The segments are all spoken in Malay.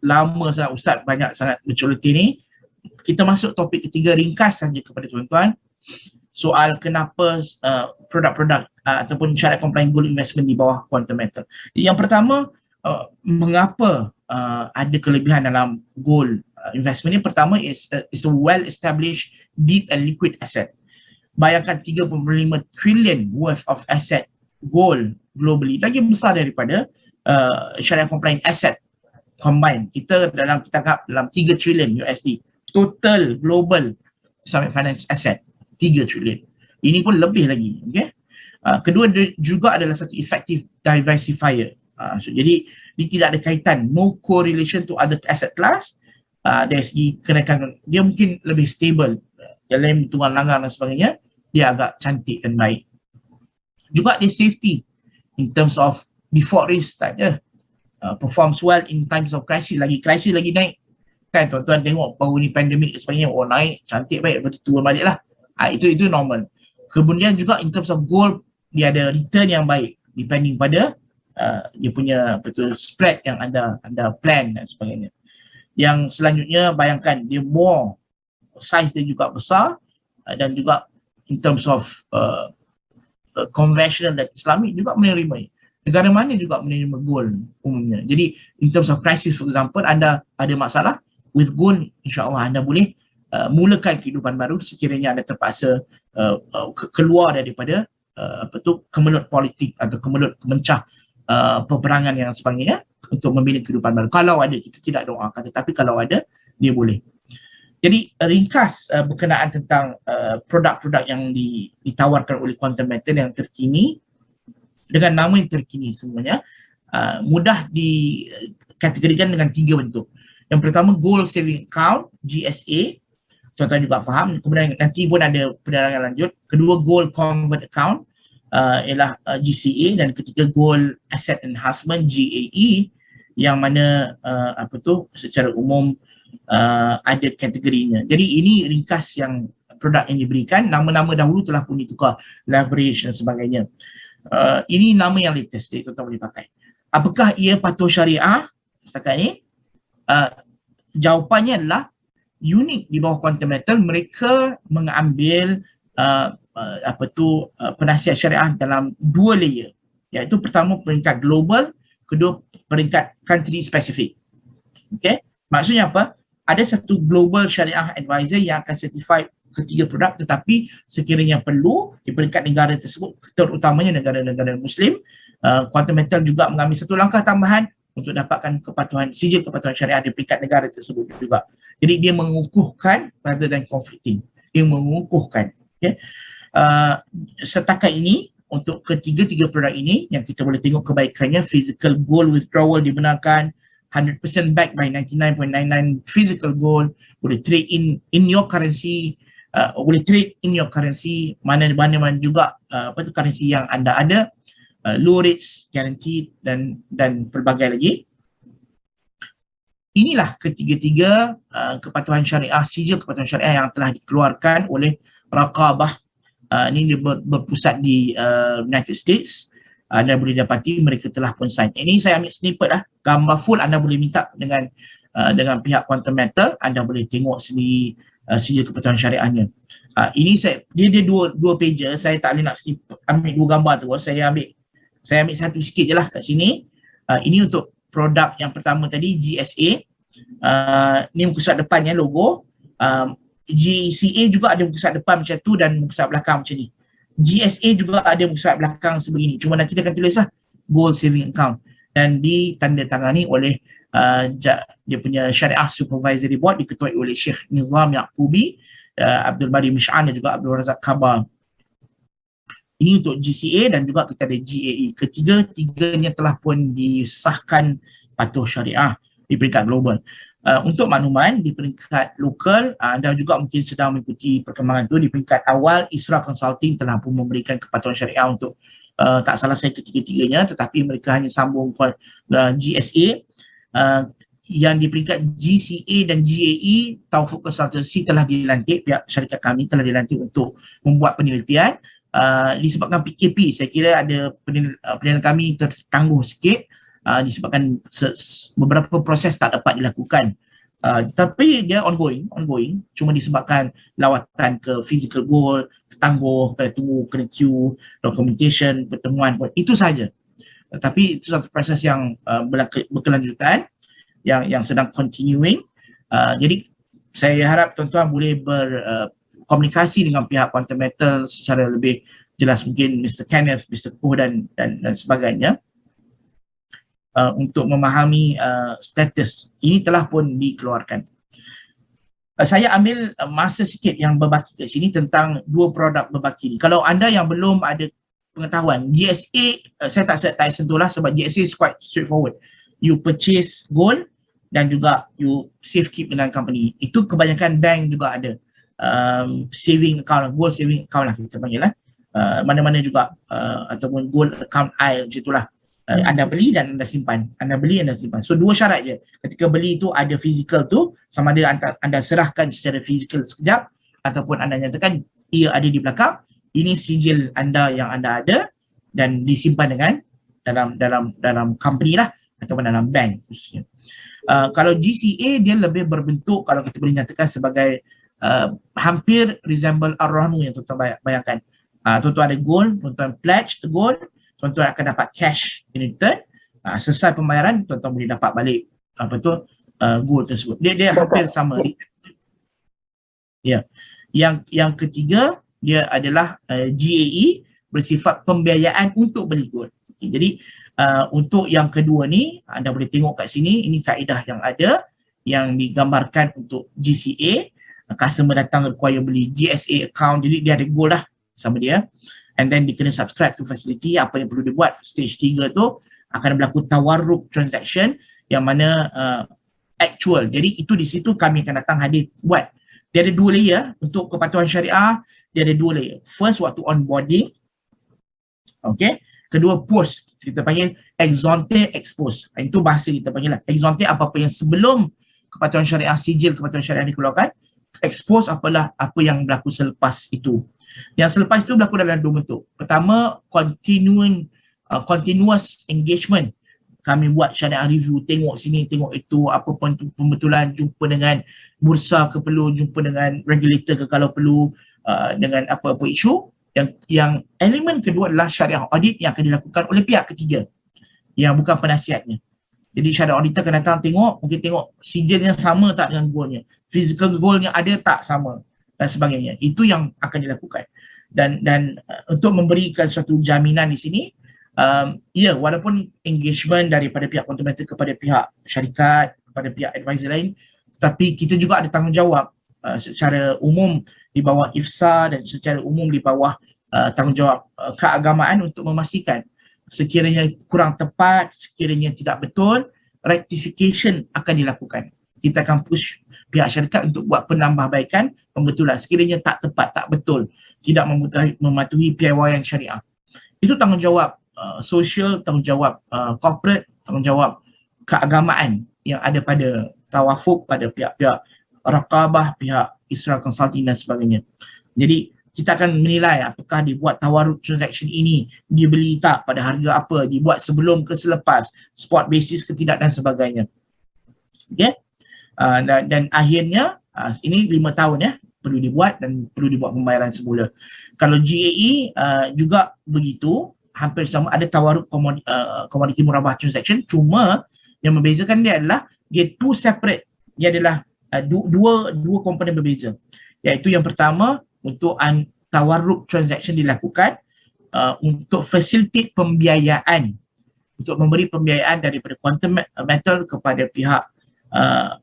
lama sangat Ustaz banyak sangat berceloteh ni. Kita masuk topik ketiga, ringkas saja kepada tuan-tuan soal kenapa produk-produk ataupun syariah compliant gold investment di bawah quantum metal. Yang pertama, mengapa ada kelebihan dalam gold investment ni? Pertama is a well established deep and liquid asset. Bayangkan 3.5 trillion worth of asset gold globally, lagi besar daripada syariah compliant asset combine. Kita anggap dalam 3 trillion USD total global Islamic finance asset, 3 trillion. Ini pun lebih lagi, okay? Kedua, dia juga adalah satu effective diversifier. Jadi dia tidak ada kaitan, no correlation to other asset class. Dari segi kenaikan dia mungkin lebih stable dalam hitungan langgar dan sebagainya, dia agak cantik dan baik. Juga dia safety in terms of default risk tak je, performs well in times of crisis lagi naik kan. Tuan-tuan tengok baru ni pandemik dan sebagainya, naik cantik baik, lepas tu turun balik lah. Itu normal. Kemudian juga in terms of gold, dia ada return yang baik depending pada dia punya betul spread yang anda plan dan sebagainya. Yang selanjutnya, bayangkan dia more size dia juga besar, dan juga in terms of conventional dan Islamic juga menerima. Negara mana juga menerima gold umumnya. Jadi in terms of crisis, for example, anda ada masalah with gold, insyaAllah anda boleh mulakan kehidupan baru sekiranya anda terpaksa keluar daripada kemelut politik atau kemelut kemencah peperangan yang sebagainya untuk membina kehidupan baru. Kalau ada, kita tidak doakan, tetapi kalau ada, dia boleh. Jadi ringkas berkenaan tentang produk-produk yang ditawarkan oleh quantum metal yang terkini dengan nama yang terkini semuanya, mudah dikategorikan dengan 3 bentuk. Yang pertama, gold saving account, GSA, tuan-tuan juga faham. Kemudian nanti pun ada penerangan lanjut. Kedua, gold convert account, ialah GCA, dan ketiga, gold asset enhancement, GAE, yang mana secara umum ada kategorinya. Jadi ini ringkas yang produk yang diberikan. Nama-nama dahulu telah pun ditukar, leverage dan sebagainya. Ini nama yang latest, jadi tuan-tuan boleh pakai. Apakah ia patuh syariah setakat ni? Jawapannya adalah unik di bawah quantum metal. Mereka mengambil penasihat syariah dalam 2 layer, iaitu pertama peringkat global, kedua peringkat country specific. Okay? Maksudnya apa? Ada satu global syariah advisor yang akan certified ketiga produk, tetapi sekiranya perlu di peringkat negara tersebut, terutamanya negara-negara Muslim, quantum metal juga mengambil satu langkah tambahan untuk dapatkan sijil kepatuhan syariah di peringkat negara tersebut juga. Jadi dia mengukuhkan rather than conflicting. Dia mengukuhkan. Okay? Setakat ini, untuk ketiga-tiga produk ini yang kita boleh tengok kebaikannya, physical gold withdrawal dibenarkan, 100% backed by 99.99 physical gold, boleh trade in your currency, mana-mana juga currency yang anda ada, low rates guaranteed, dan pelbagai lagi. Inilah ketiga-tiga kepatuhan syariah, sijil kepatuhan syariah yang telah dikeluarkan oleh Raqabah. Ini dia berpusat di United States. Anda boleh dapati mereka telah pun sign. Ini saya ambil snippet lah. Gambar full anda boleh minta dengan pihak quantum metal. Anda boleh tengok sendiri sijil kepatuhan syariahnya. Ini dia dua pager. Saya tak boleh nak ambil 2 gambar tu. Saya ambil satu sikit je lah kat sini. Ini untuk produk yang pertama tadi, GSA. Ni muka surat depannya, logo. GCA juga ada muka surat depan macam tu dan muka surat belakang macam ni. GSA juga ada muka surat belakang sebegini. Cuma nanti dia akan tulis lah Gold Saving Account, dan ditandatangani oleh dia punya Syariah Supervisory Board, diketuai oleh Syekh Nizam Yaqubi, Abdul Bari Mish'an dan juga Abdul Razak Kabar. Ini untuk GCA, dan juga kita ada GAE. Ketiga-tiganya telah pun disahkan patuh syariah di peringkat global. Untuk makluman, di peringkat lokal, anda juga mungkin sedang mengikuti perkembangan itu. Di peringkat awal, Isra Consulting telah pun memberikan kepatuhan syariah untuk tak salah saya ketiga-tiganya, tetapi mereka hanya sambung GSA. Yang di peringkat GCA dan GAE, Taufuk Consultancy telah dilantik, pihak syarikat kami telah dilantik untuk membuat penelitian. Disebabkan PKP, saya kira ada penelitian kami tertangguh sikit. disebabkan beberapa proses tak dapat dilakukan. Tapi dia ongoing, cuma disebabkan lawatan ke physical goal, ke tangguh, kena tunggu, kena queue, documentation, pertemuan, itu saja. Tapi itu satu proses yang berkelanjutan, yang sedang continuing. Jadi saya harap tuan-tuan boleh berkomunikasi dengan pihak Quantum Metal secara lebih jelas, mungkin Mr. Kenneth, Mr. Koh dan sebagainya, untuk memahami status ini telah pun dikeluarkan. Saya ambil masa sikit yang berbaki kat sini tentang dua produk berbaki ni. Kalau anda yang belum ada pengetahuan, GSA saya tak sentuh lah, sebab GSA is quite straightforward. You purchase gold dan juga you safe keep dengan company. Itu kebanyakan bank juga ada saving account, gold saving account lah kita panggil lah. Mana-mana juga ataupun gold account I macam itulah. Anda beli dan anda simpan, anda beli dan anda simpan. So dua syarat je. Ketika beli tu ada physical tu, sama ada anda serahkan secara physical sekejap ataupun anda nyatakan ia ada di belakang, ini sijil anda yang anda ada dan disimpan dengan dalam company lah ataupun dalam bank khususnya. Kalau GCA dia lebih berbentuk, kalau kita boleh nyatakan sebagai hampir resemble Ar-Rahmu yang tuan-tuan bayangkan. Tuan-tuan ada gold, tuan-tuan pledge the gold, tuan-tuan akan dapat cash in return. Selesai pembayaran, tuan-tuan boleh dapat balik gold tersebut. Dia hampir sama. Ya. Yang ketiga dia adalah GAE, bersifat pembiayaan untuk beli gold. Jadi untuk yang kedua ni, anda boleh tengok kat sini, ini kaedah yang ada yang digambarkan untuk GCA. Customer datang require beli GSA account, jadi dia ada gold lah sama dia. And then dia kena subscribe to facility. Apa yang perlu dibuat stage 3 tu, akan berlaku tawarruk transaction yang mana actual. Jadi itu di situ kami akan datang hadir buat. Dia ada dua layer untuk kepatuhan syariah. Dia ada dua layer. First waktu onboarding, okay. Kedua post, kita panggil ex ante, ex post. Itu bahasa kita panggil lah. Ex ante apa-apa yang sebelum kepatuhan syariah, sijil kepatuhan syariah dikeluarkan. Ex post apa yang berlaku selepas itu. Yang selepas itu berlaku dalam dua bentuk. Pertama, continuous engagement. Kami buat syariah review, tengok sini, tengok itu, apa pun pembetulan, jumpa dengan bursa ke perlu, jumpa dengan regulator ke kalau perlu, dengan apa-apa isu. Yang elemen kedua adalah syariah audit yang akan dilakukan oleh pihak ketiga yang bukan penasihatnya. Jadi syariah auditor akan datang tengok, mungkin tengok sijilnya sama tak dengan goalnya, physical goalnya ada tak sama dan sebagainya. Itu yang akan dilakukan. Dan untuk memberikan suatu jaminan di sini, ya, walaupun engagement daripada pihak Quantum Metal kepada pihak syarikat, kepada pihak advisor lain, tetapi kita juga ada tanggungjawab secara umum di bawah IFSA dan secara umum di bawah tanggungjawab keagamaan untuk memastikan sekiranya kurang tepat, sekiranya tidak betul, rectification akan dilakukan. Kita akan push pihak syarikat untuk buat penambahbaikan, pembetulan sekiranya tak tepat, tak betul, tidak mematuhi piawaian syariah. Itu tanggungjawab sosial, tanggungjawab corporate, tanggungjawab keagamaan yang ada pada tawafuk, pada pihak-pihak raqabah, pihak Israel Consulting dan sebagainya. Jadi kita akan menilai apakah dibuat tawaruk transaction ini, dibeli tak, pada harga apa, dibuat sebelum ke selepas, spot basis ke tidak dan sebagainya. Okay? Dan akhirnya ini 5 tahun ya perlu dibuat dan perlu dibuat pembayaran semula. Kalau GAE juga begitu, hampir sama, ada tawaruk commodity murabah transaction, cuma yang membezakan dia adalah dia two separate. Dia adalah dua komponen berbeza. Iaitu yang pertama, untuk tawaruk transaction dilakukan untuk facilitate pembiayaan, untuk memberi pembiayaan daripada Quantum Metal kepada pihak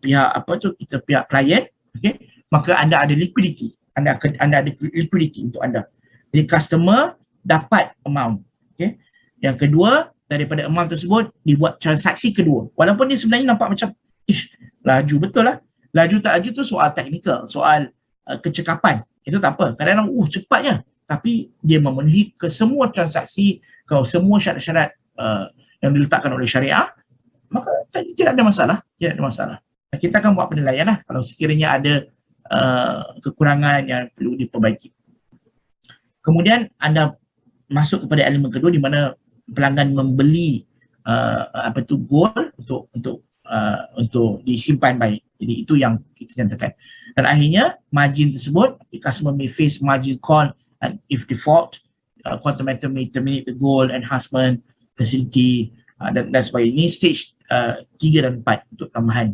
pihak klien, okay? Maka anda ada liquidity, anda ada liquidity untuk anda. Jadi customer dapat amount, okay? Yang kedua, daripada amount tersebut dibuat transaksi kedua. Walaupun dia sebenarnya nampak macam laju betul lah. Laju tak laju tu soal teknikal, soal kecekapan. Itu tak apa. Kadang-kadang cepatnya, tapi dia memenuhi ke semua transaksi, ke semua syarat-syarat yang diletakkan oleh syariah, maka tidak ada masalah. Tidak ada masalah. Kita akan buat penilaian lah kalau sekiranya ada kekurangan yang perlu diperbaiki. Kemudian anda masuk kepada elemen kedua di mana pelanggan membeli apa tu goal untuk disimpan baik. Jadi itu yang kita nyatakan. Dan akhirnya margin tersebut, customer may face margin call and if default, quantum meter may terminate the goal enhancement facility dan sebagainya. Ini stage 3 dan 4 untuk tambahan.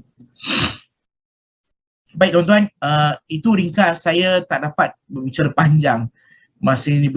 Baik tuan-tuan, itu ringkas. Saya tak dapat berbicara panjang. Masa ini